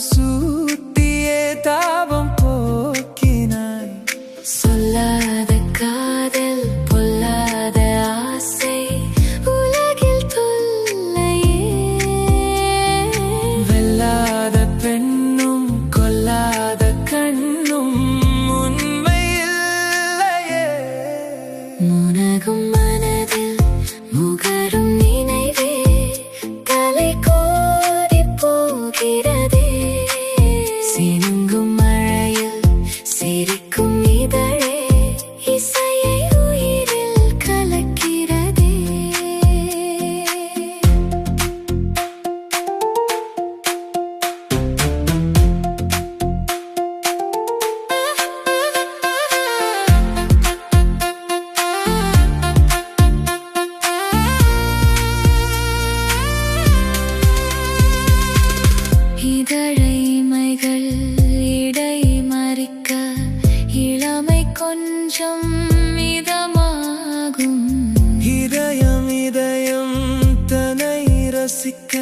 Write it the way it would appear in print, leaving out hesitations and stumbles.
சூட்டியே தாபம் போக்கினாய். சொல்லாத காதல் பொல்லாத ஆசை உலகில் தொல்லையே. வெல்லாத பெண்ணும் கொல்லாத கண்ணும் உண்மையில்லையே. முனகும் மனதில் முகரும் நினைவே தலை கோடி போகிறதே. சினுங்கும் மழையில் சிரிக்கும் இதழே இசையை உயிரில் கலக்கிறதே. இதழைமைகள் இடை மறிக்க இளமை கொஞ்சம் இதமாகும். இதயம் தன்னை ரசிக்க